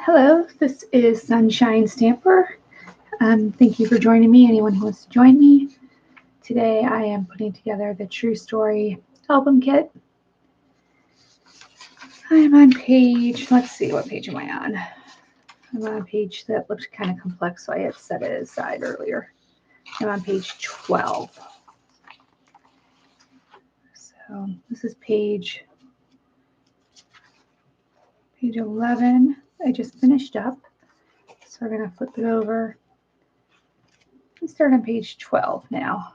Hello, this is Sunshine Stamper. Thank you for joining me, anyone who wants to join me. Today I am putting together the True Story album kit. I am on page, let's see, what page am I on? I'm on a page that looked kind of complex, so I had set it aside earlier. I'm on page 12. So this is page 11. I just finished up. So we're going to flip it over and start on page 12 now.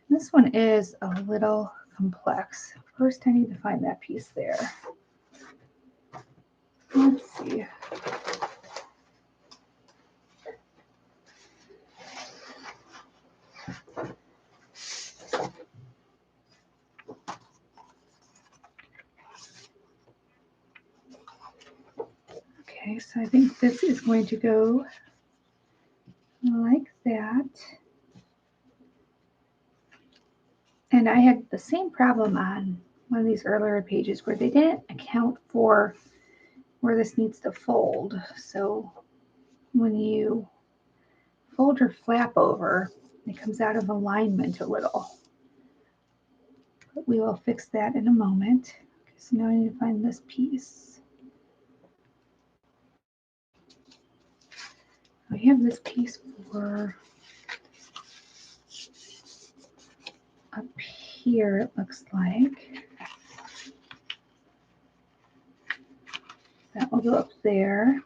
This one is a little complex. First, I need to find that piece there. Let's see. Okay, so I think this is going to go like that. And I had the same problem on one of these earlier pages where they didn't account for where this needs to fold. So when you fold your flap over, it comes out of alignment a little. But we will fix that in a moment. Okay, so now I need to find this piece. We have this piece for up here, it looks like. That will go up there.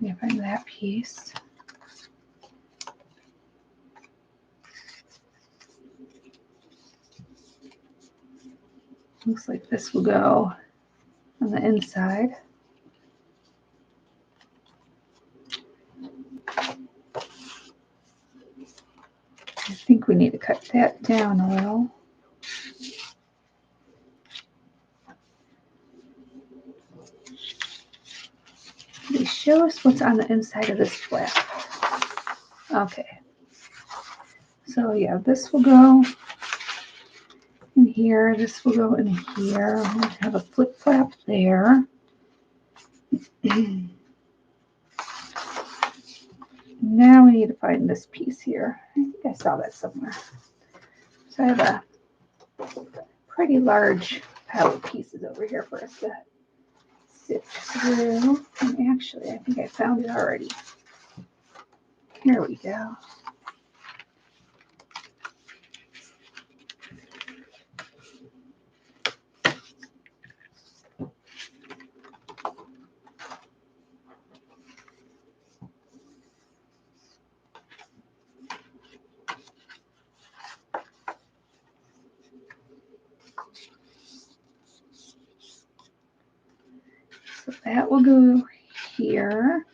Let me find that piece. Looks like this will go on the inside. I think we need to cut that down a little. They show us what's on the inside of this flap. Okay. So yeah, this will go in here. This will go in here. I'm going to have a flip flap there. Now we need to find this piece here. I think I saw that somewhere. So I have a pretty large pile of pieces over here for us to sift through. And actually, I think I found it already. Here we go. So that will go here.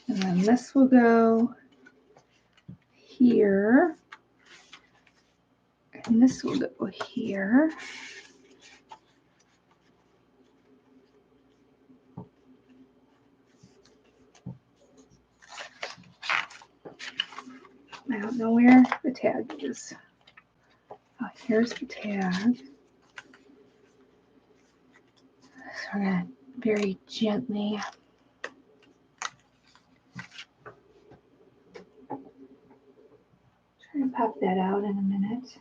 And then this will go here. And this will go here. I don't know where the tag is. Oh, here's the tag. So we're going to very gently try to pop that out in a minute.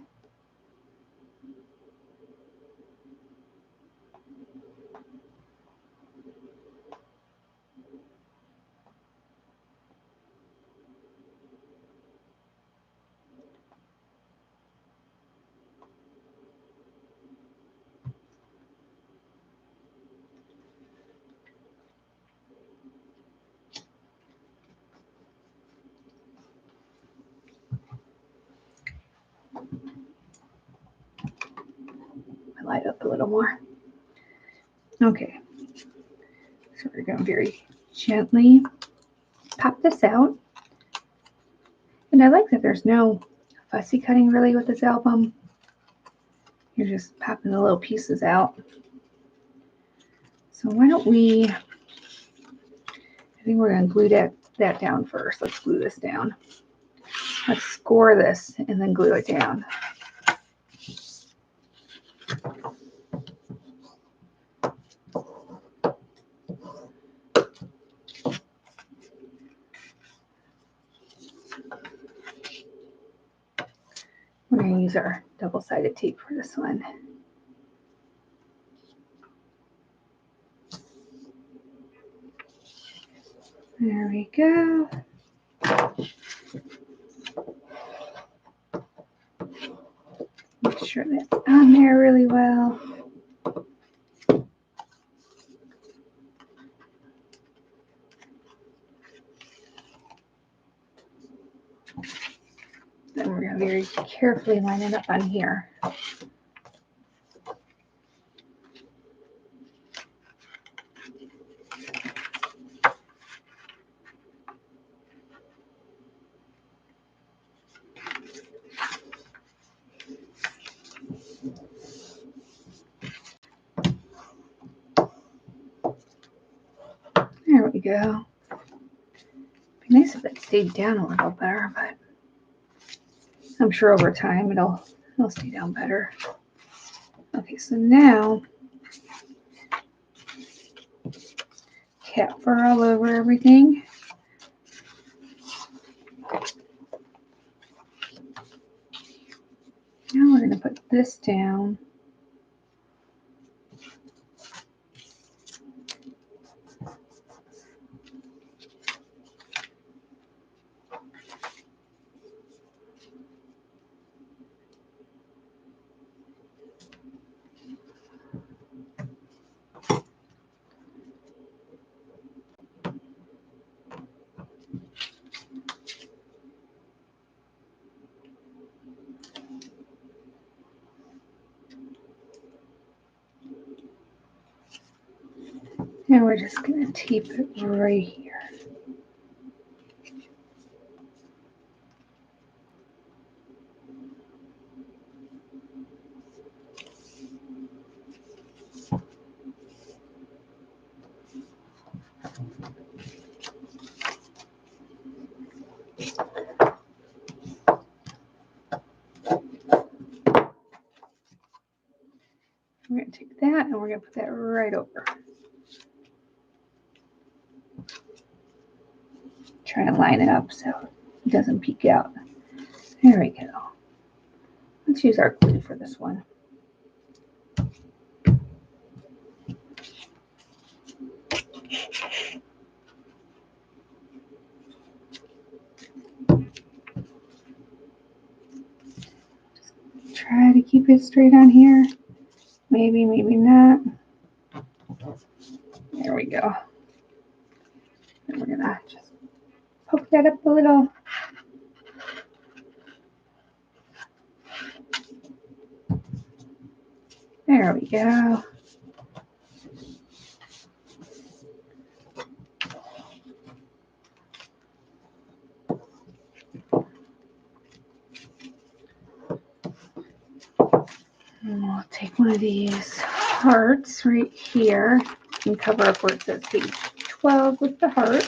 Light up a little more. Okay, so we're going to very gently pop this out. And I like that there's no fussy cutting really with this album. You're just popping the little pieces out. So why don't we, I think we're going to glue that down first. Let's glue this down. Let's score this and then glue it down. We're going to use our double-sided tape for this one. There we go. Make sure that's on there really well. Then we're going to very carefully line it up on here. There we go. It'd be nice if it stayed down a little better, but I'm sure over time it'll stay down better. Okay, so now cat fur all over everything. Now we're going to put this down. And we're just going to tape it right here. We're going to take that and we're going to put that right over. Try to line it up so it doesn't peek out. There we go. Let's use our glue for this one. Try to keep it straight on here. Maybe, maybe not. There we go. And we're gonna just poke that up a little. There we go. And we'll take one of these hearts right here and cover up where it says page 12 with the heart.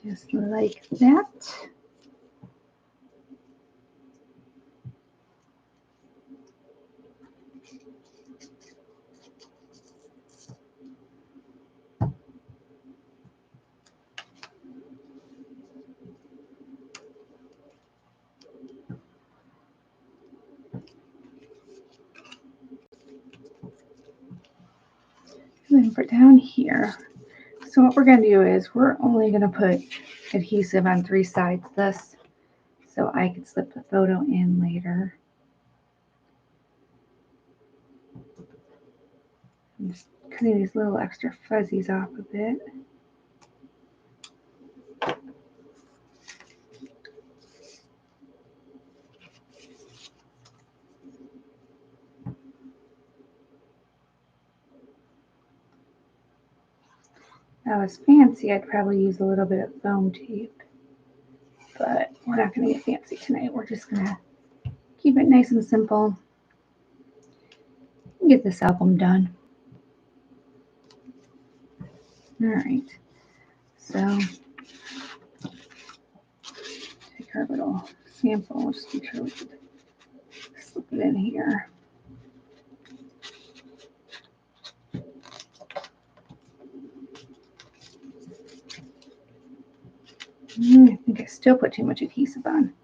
Just like that. And then for down here, so what we're going to do is we're only going to put adhesive on 3 sides of this so I can slip the photo in later. I'm just cutting these little extra fuzzies off a bit. If I was fancy, I'd probably use a little bit of foam tape, but we're not going to get fancy tonight. We're just going to keep it nice and simple and get this album done. All right, so take our little sample. We'll just make sure we can slip it in here. I think I still put too much adhesive on.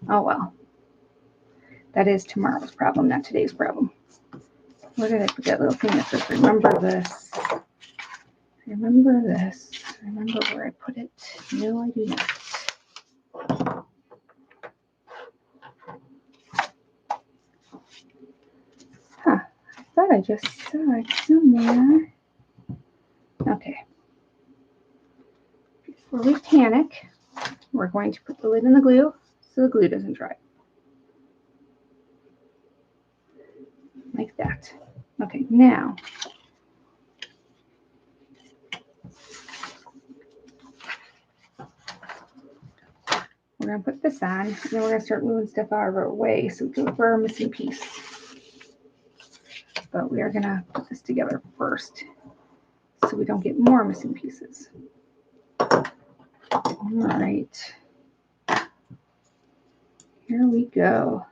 Oh well. That is tomorrow's problem, not today's problem. Where did I put that little thing that says remember this? Remember this. Remember where I put it? No, I do not. Huh. I thought I just saw it somewhere. Okay. Before we panic, we're going to put the lid in the glue so the glue doesn't dry. Like that. Okay, now we're going to put this on, and then we're going to start moving stuff out of our way so we can look for our missing piece. But we are going to put this together first so we don't get more missing pieces. All right. Here we go.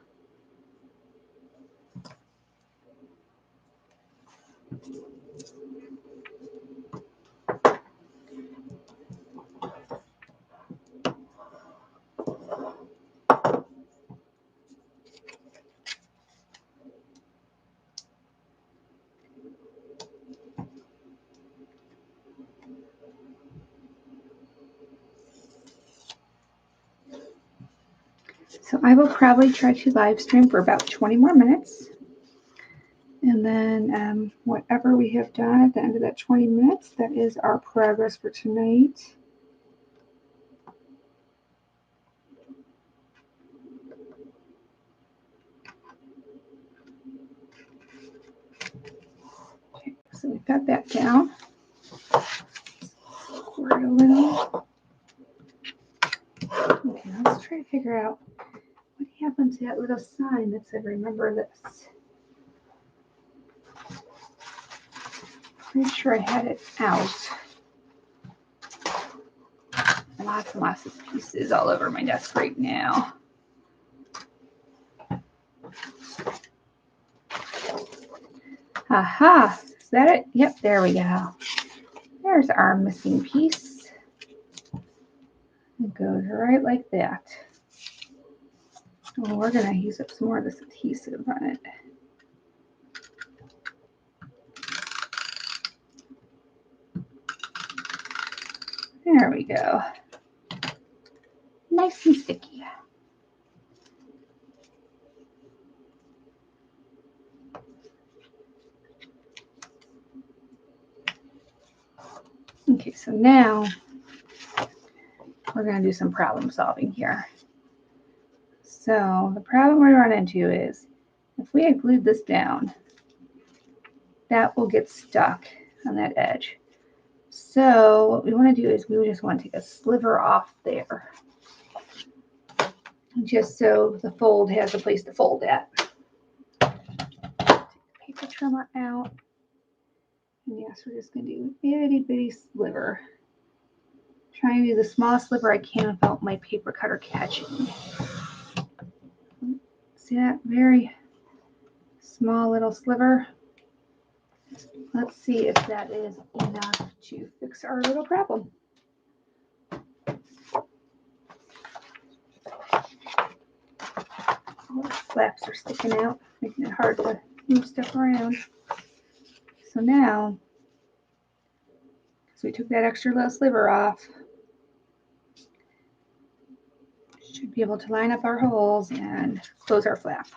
So I will probably try to live stream for about 20 more minutes. And then whatever we have done at the end of that 20 minutes, that is our progress for tonight. Okay, so we've got that down. Squirt a little. Okay, let's try to figure out what happened to that little sign that said remember this. Pretty sure I had it out. Lots and lots of pieces all over my desk right now. Aha, is that it? Yep, there we go. There's our missing piece. It goes right like that. Well, we're gonna use up some more of this adhesive on it. There we go. Nice and sticky. Okay, so now we're going to do some problem solving here. So the problem we run into is if we had glued this down, that will get stuck on that edge. So what we want to do is we just want to take a sliver off there, just so the fold has a place to fold at. Take the paper trimmer out. And yes, we're just going to do a itty bitty sliver. Trying to do the smallest sliver I can without my paper cutter catching. See that very small little sliver? Let's see if that is enough to fix our little problem. All the flaps are sticking out, making it hard to move stuff around. So now, so we took that extra little sliver off, should be able to line up our holes and close our flap.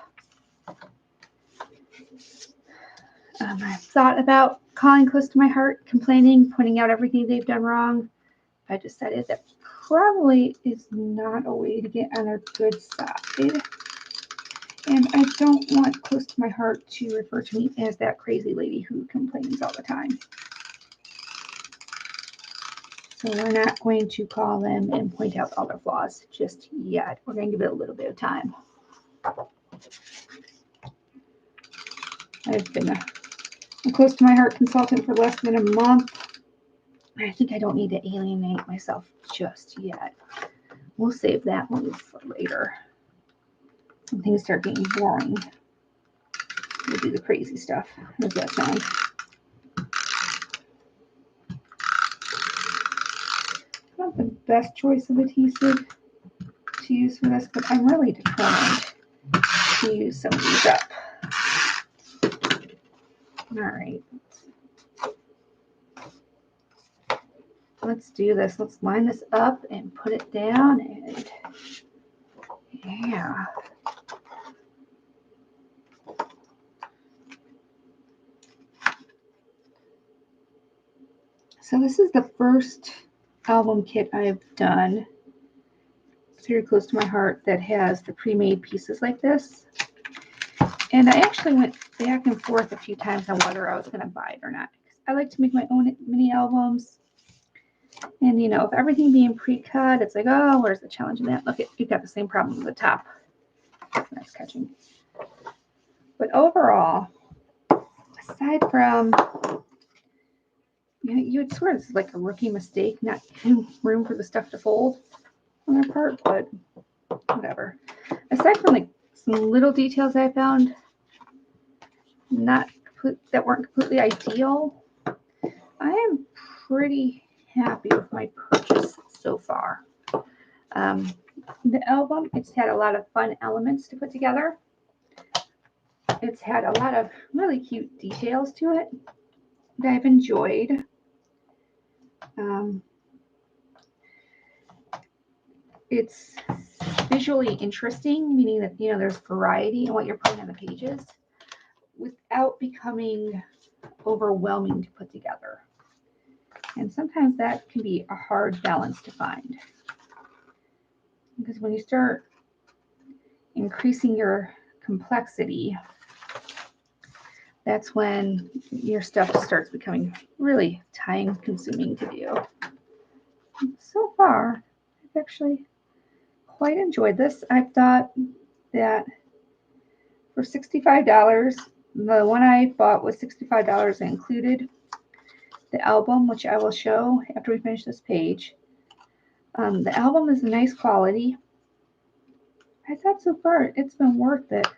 I've thought about calling Close to My Heart, complaining, pointing out everything they've done wrong. I decided that probably is not a way to get on their good side. And I don't want Close to My Heart to refer to me as that crazy lady who complains all the time. So we're not going to call them and point out all their flaws just yet. We're going to give it a little bit of time. I've been a Close to My Heart consultant for less than a month. I think I don't need to alienate myself just yet. We'll save that one for later. When things start getting boring, we'll do the crazy stuff. How does that sound? Well, the best choice of adhesive to use for this, but I'm really determined to use some of these up. All right. Let's do this. Let's line this up and put it down, and yeah. So this is the first album kit I've done. It's very close to my heart that has the pre-made pieces like this. And I actually went back and forth a few times on whether I was going to buy it or not. I like to make my own mini albums. And, you know, if everything being pre-cut, it's like, oh, where's the challenge in that? Look, you've got the same problem at the top. That's catching. But overall, aside from, you know, you would swear it's like a rookie mistake, not having room for the stuff to fold on their part, but whatever. Aside from like some little details I found that weren't completely ideal, I am pretty happy with my purchase so far. The album, it's had a lot of fun elements to put together. It's had a lot of really cute details to it that I've enjoyed. It's visually interesting, meaning that, you know, there's variety in what you're putting on the pages without becoming overwhelming to put together. And sometimes that can be a hard balance to find. Because when you start increasing your complexity, that's when your stuff starts becoming really time consuming to do. So far, I've actually quite enjoyed this. I thought that for $65, the one I bought was $65 and included the album, which I will show after we finish this page. The album is a nice quality. I thought so far it's been worth it.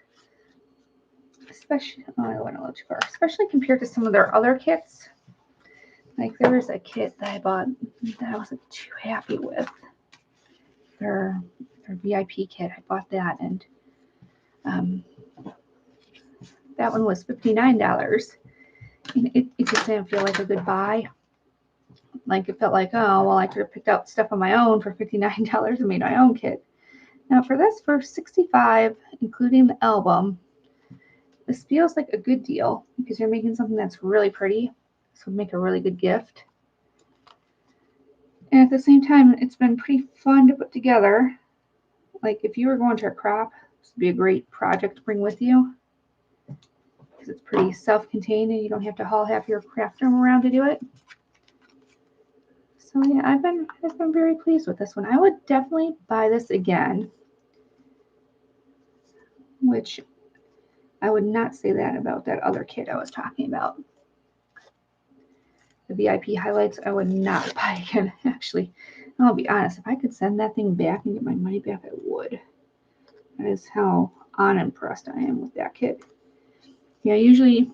Especially, oh, I went a little too far. Especially compared to some of their other kits. Like there was a kit that I bought that I wasn't too happy with. Their VIP kit. I bought that, and that one was $59. And it just didn't feel like a good buy. Like it felt like, oh, well, I could have picked out stuff on my own for $59 and made my own kit. Now for this, for $65, including the album, this feels like a good deal because you're making something that's really pretty. This would make a really good gift. And at the same time, it's been pretty fun to put together. Like if you were going to a crop, this would be a great project to bring with you because it's pretty self-contained and you don't have to haul half your craft room around to do it. So yeah, I've been very pleased with this one. I would definitely buy this again, which I would not say that about that other kit I was talking about. The VIP highlights, I would not buy again. Actually, I'll be honest, if I could send that thing back and get my money back, I would. That is how unimpressed I am with that kit. Yeah, usually,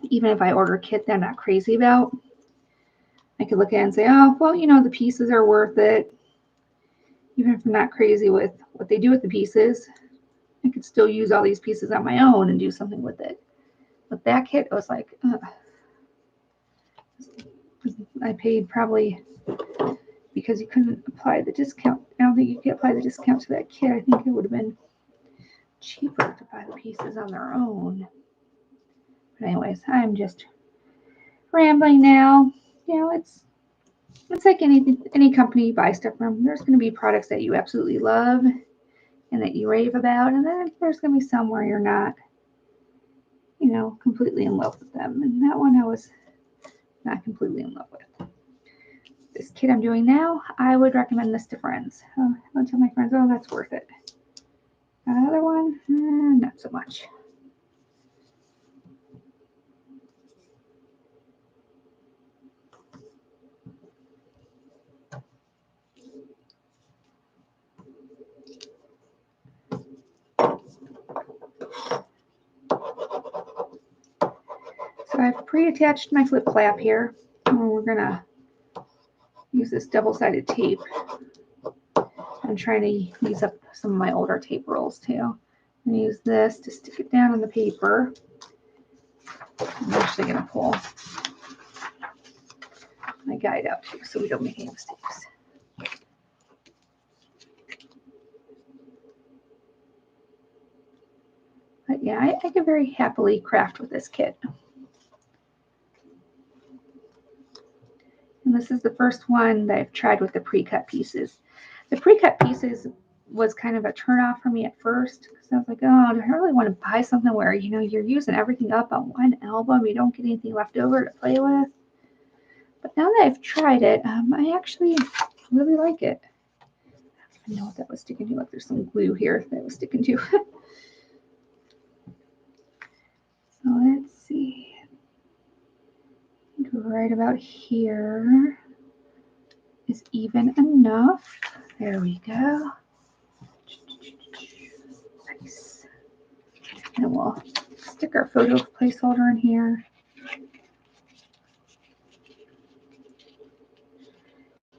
even if I order a kit that I'm not crazy about, I could look at it and say, oh, well, you know, the pieces are worth it. Even if I'm not crazy with what they do with the pieces, I could still use all these pieces on my own and do something with it. But that kit, it was like, I paid probably, because you couldn't apply the discount. I don't think you could apply the discount to that kit. I think it would have been cheaper to buy the pieces on their own. But anyways, I'm just rambling now. You know, it's like any company you buy stuff from. There's going to be products that you absolutely love and that you rave about, and then there's going to be some where you're not, you know, completely in love with them. And that one I was not completely in love with. This kit I'm doing now, I would recommend this to friends. I'll tell my friends, oh, that's worth it. Another one, not so much. So I've pre-attached my flip flap here. And we're gonna use this double-sided tape I'm trying to use up some of my older tape rolls too. I'm going to use this to stick it down on the paper. I'm actually going to pull my guide out too so we don't make any mistakes. But yeah, I could very happily craft with this kit. And this is the first one that I've tried with the pre-cut pieces. The pre-cut pieces was kind of a turnoff for me at first because I was like, oh, do I really want to buy something where, you know, you're using everything up on one album, you don't get anything left over to play with. But now that I've tried it, I actually really like it. I don't know what that was sticking to. Like there's some glue here that was sticking to. So let's see. I think right about here is even enough. There we go. Nice. And we'll stick our photo placeholder in here.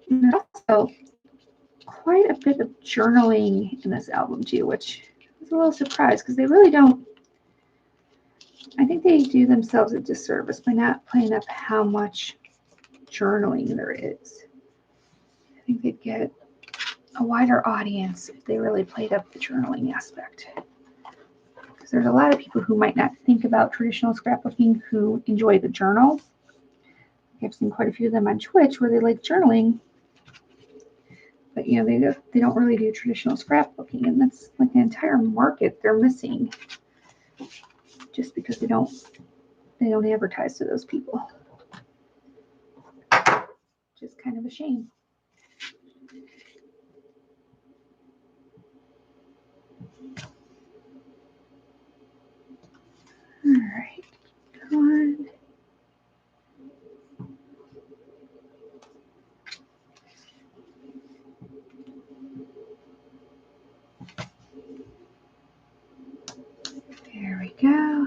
And there's also quite a bit of journaling in this album too, which I was a little surprised because they really don't. I think they do themselves a disservice by not playing up how much journaling there is. I think they'd get a wider audience if they really played up the journaling aspect. Because there's a lot of people who might not think about traditional scrapbooking who enjoy the journal. I've seen quite a few of them on Twitch where they like journaling, but you know they don't really do traditional scrapbooking, and that's like an entire market they're missing just because they don't advertise to those people. Just kind of a shame. All right, come on. There we go.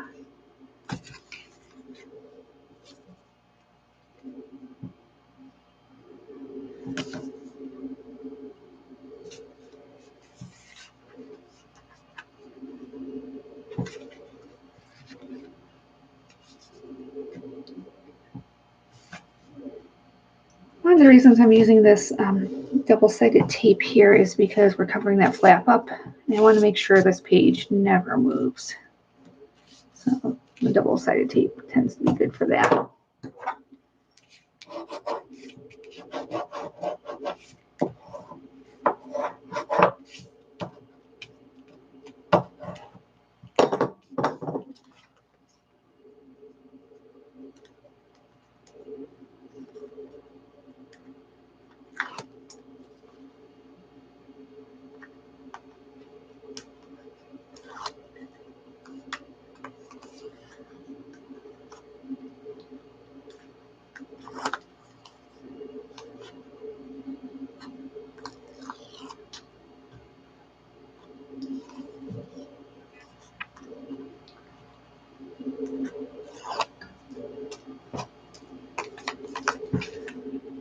One of the reasons I'm using this double-sided tape here is because we're covering that flap up, and I want to make sure this page never moves. So the double-sided tape tends to be good for that.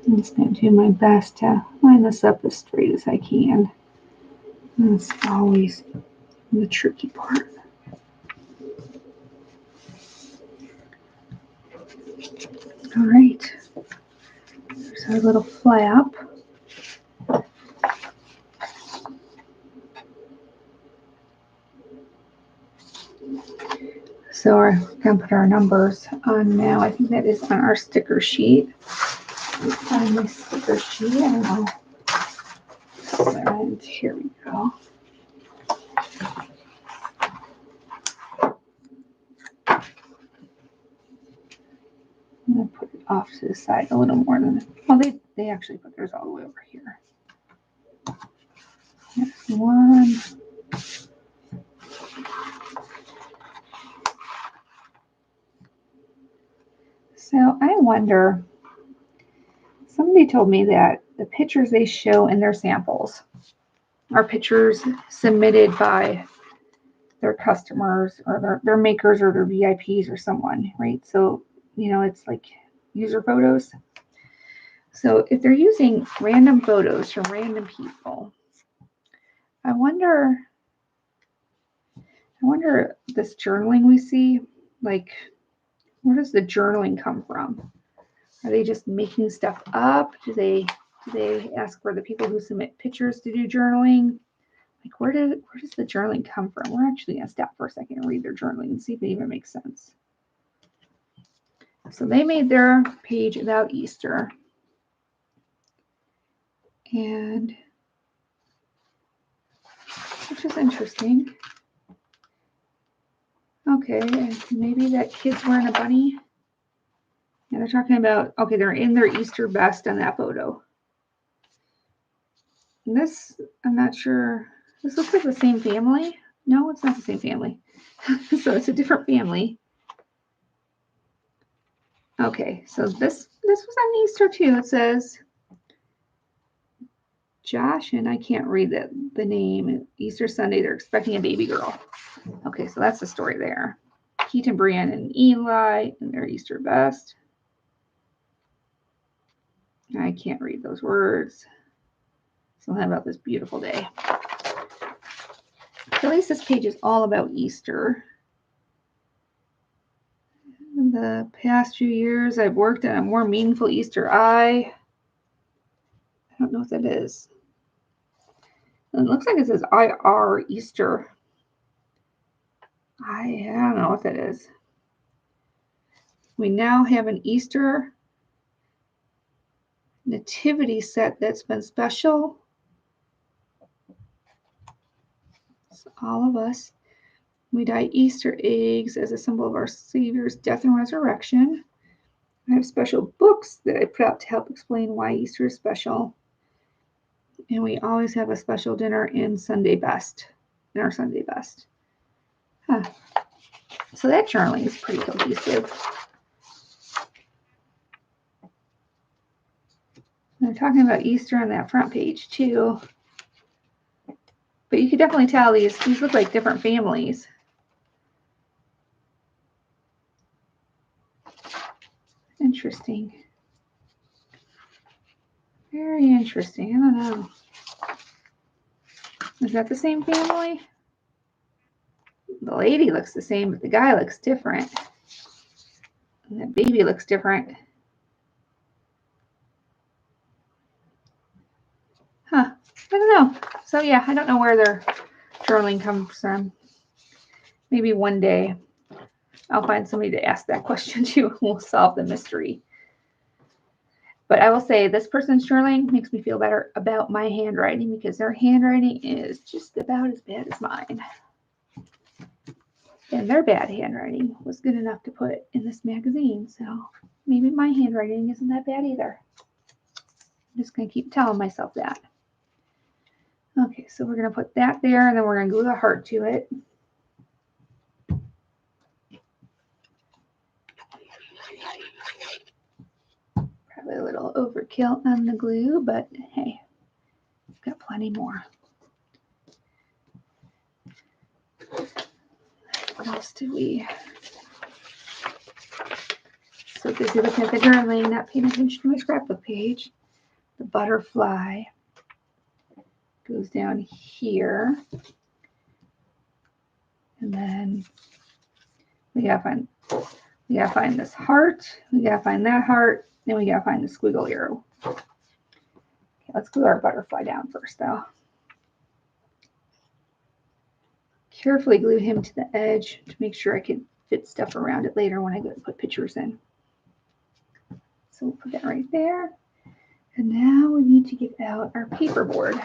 I'm just going to do my best to line this up as straight as I can. That's always the tricky part. All right, there's our little flap. So we're going to put our numbers on now. I think that is on our sticker sheet. Find my sticker sheet. I don't know. And here we go. I'm going to put it off to the side a little more than, well, they actually put theirs all the way over here. Next one. So I wonder, somebody told me that the pictures they show in their samples are pictures submitted by their customers or their makers or their VIPs or someone, right? So, you know, it's like user photos. So if they're using random photos from random people, I wonder this journaling we see, like, where does the journaling come from? Are they just making stuff up? Do they ask for the people who submit pictures to do journaling? Like, where does the journaling come from? We're actually going to stop for a second and read their journaling and see if it even makes sense. So they made their page about Easter. And which is interesting. Okay, maybe that kid's wearing a bunny. And they're talking about, okay, they're in their Easter best on that photo. And this, I'm not sure, this looks like the same family. No, it's not the same family. So it's a different family. Okay, so this was on Easter too. It says Josh, and I can't read the name. Easter Sunday, they're expecting a baby girl. Okay, so that's the story there. Keaton, Brienne, and Eli in their Easter best. I can't read those words. Something about this beautiful day. So at least this page is all about Easter. In the past few years, I've worked on a more meaningful Easter I don't know what that is. It looks like it says IR Easter. I don't know what that is. We now have an Easter nativity set that's been special. So all of us. We dye Easter eggs as a symbol of our Savior's death and resurrection. I have special books that I put out to help explain why Easter is special. And we always have a special dinner in Sunday best, in our Sunday best. Huh. So that journaling is pretty cohesive. They're talking about Easter on that front page too. But you could definitely tell these look like different families. Interesting. Very interesting. I don't know. Is that the same family? The lady looks the same, but the guy looks different. And the baby looks different. Huh. I don't know. So yeah, I don't know where their journaling comes from. Maybe one day I'll find somebody to ask that question to and we'll solve the mystery. But I will say this person's journaling makes me feel better about my handwriting because their handwriting is just about as bad as mine. And their bad handwriting was good enough to put in this magazine. So maybe my handwriting isn't that bad either. I'm just going to keep telling myself that. Okay, so we're going to put that there and then we're going to glue a heart to it. Probably a little overkill on the glue, but hey, we've got plenty more. What else did we? So busy looking at the journaling, not paying attention to my scrapbook page. The butterfly goes down here. And then we gotta find this heart. We gotta find that heart. Then we gotta find the squiggle arrow. Okay, let's glue our butterfly down first though. Carefully glue him to the edge to make sure I can fit stuff around it later when I go to put pictures in. So we'll put that right there. And now we need to get out our paperboard.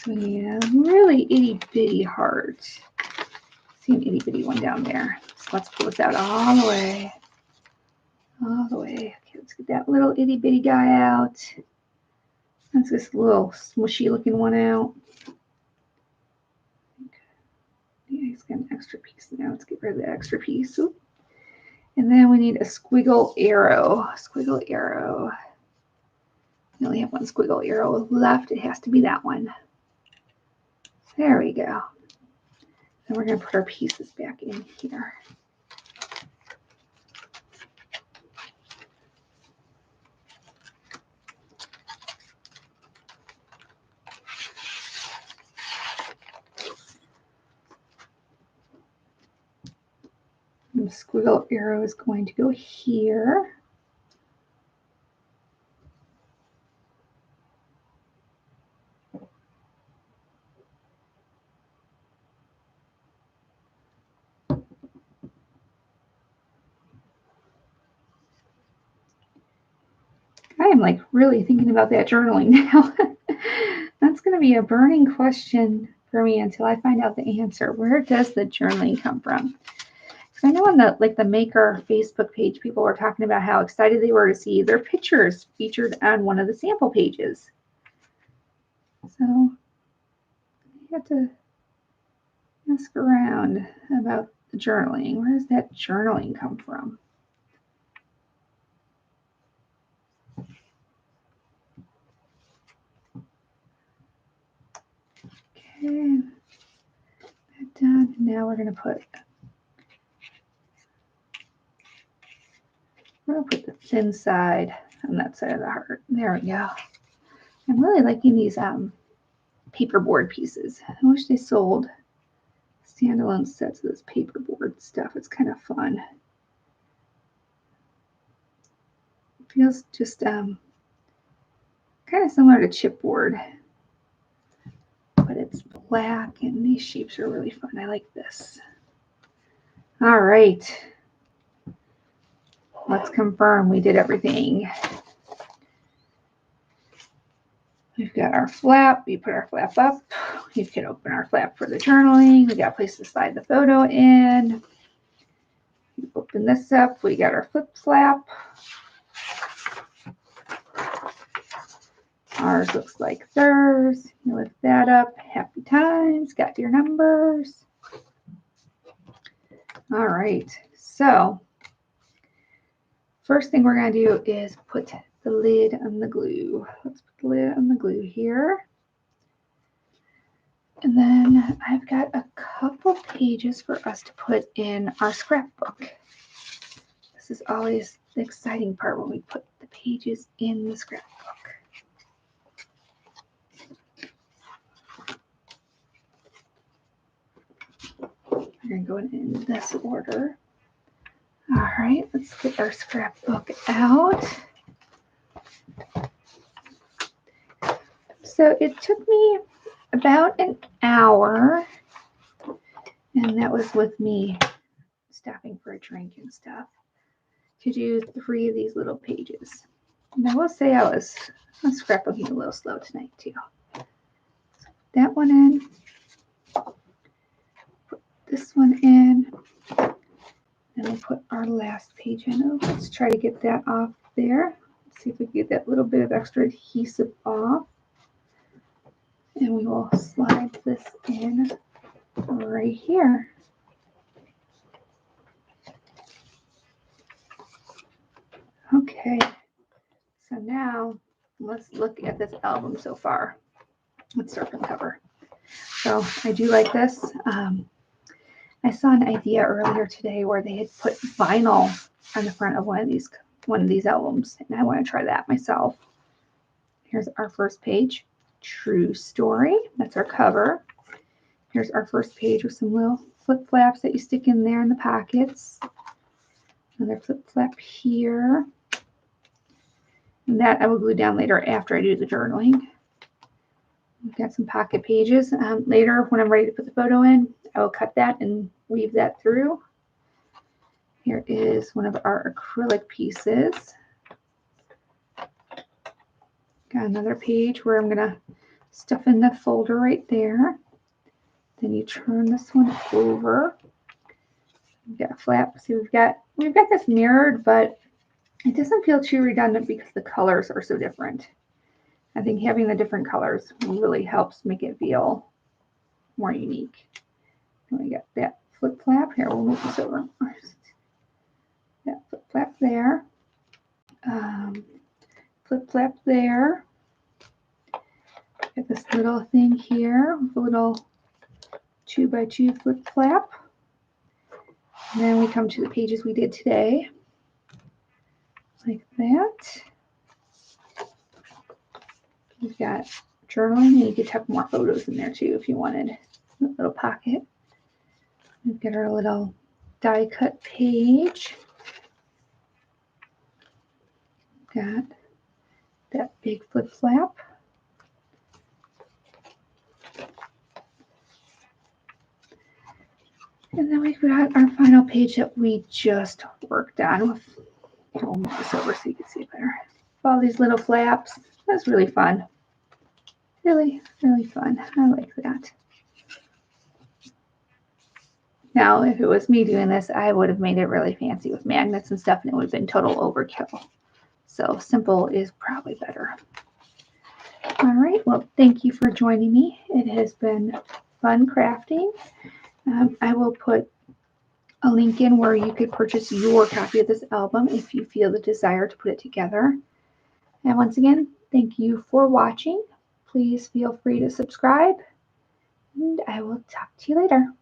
So we need a really itty bitty heart. See an itty bitty one down there. So let's pull this out all the way. All the way. Okay, let's get that little itty bitty guy out. That's this little smushy looking one out. Yeah, he's got an extra piece now. Let's get rid of the extra piece. Oop. And then we need a squiggle arrow. Squiggle arrow. We only have one squiggle arrow left. It has to be that one. There we go. And we're going to put our pieces back in here. squiggle arrow is going to go here. I am like really thinking about that journaling now. That's going to be a burning question for me until I find out the answer. Where does the journaling come from? I know on the Maker Facebook page, people were talking about how excited they were to see their pictures featured on one of the sample pages. So I had to ask around about the journaling. Where does that journaling come from? Okay, that done. Now we're going to put the thin side on that side of the heart. There we go. I'm really liking these paperboard pieces. I wish they sold standalone sets of this paperboard stuff. It's kind of fun. It feels just kind of similar to chipboard, but it's black and these shapes are really fun. I like this. All right. Let's confirm we did everything. We've got our flap. We put our flap up. We can open our flap for the journaling. We got a place to slide the photo in. We open this up. We got our flip flap. Ours looks like theirs. You lift that up. Happy times. Got your numbers. All right. So first thing we're going to do is put the lid on the glue. Let's put the lid on the glue here. And then I've got a couple pages for us to put in our scrapbook. This is always the exciting part when we put the pages in the scrapbook. We're going to go in this order. All right, let's get our scrapbook out. So it took me about an hour, and that was with me stopping for a drink and stuff, to do 3 of these little pages. And I will say I was scrapbooking a little slow tonight too. That one in, put this one in, and we'll put our last page in. Oh, let's try to get that off there. Let's see if we can get that little bit of extra adhesive off. And we will slide this in right here. Okay, so now let's look at this album so far. Let's start from the cover. So I do like this. I saw an idea earlier today where they had put vinyl on the front of one of these albums, and I want to try that myself. Here's our first page. True story. That's our cover. Here's our first page with some little flip flaps that you stick in there in the pockets. Another flip flap here. And that I will glue down later after I do the journaling. We've got some pocket pages. Later, when I'm ready to put the photo in, I will cut that and weave that through. Here is one of our acrylic pieces. Got another page where I'm going to stuff in the folder right there. Then you turn this one over. We've got a flap. See, we've got this mirrored, but it doesn't feel too redundant because the colors are so different. I think having the different colors really helps make it feel more unique. And we got that flip flap. Here, we'll move this over. That flip flap there. Flip flap there. Got this little thing here with a little 2x2 flip flap. And then we come to the pages we did today. Like that. We've got journaling, and you could tuck more photos in there too if you wanted. A little pocket. We've got our little die cut page. Got that big flip flap. And then we've got our final page that we just worked on. I'll move this over so you can see it better. All these little flaps. That's really fun. Really, really fun. I like that. Now, if it was me doing this, I would have made it really fancy with magnets and stuff, and it would have been total overkill. So simple is probably better. All right, well, thank you for joining me. It has been fun crafting. I will put a link in where you could purchase your copy of this album if you feel the desire to put it together. And once again, thank you for watching. Please feel free to subscribe, and I will talk to you later.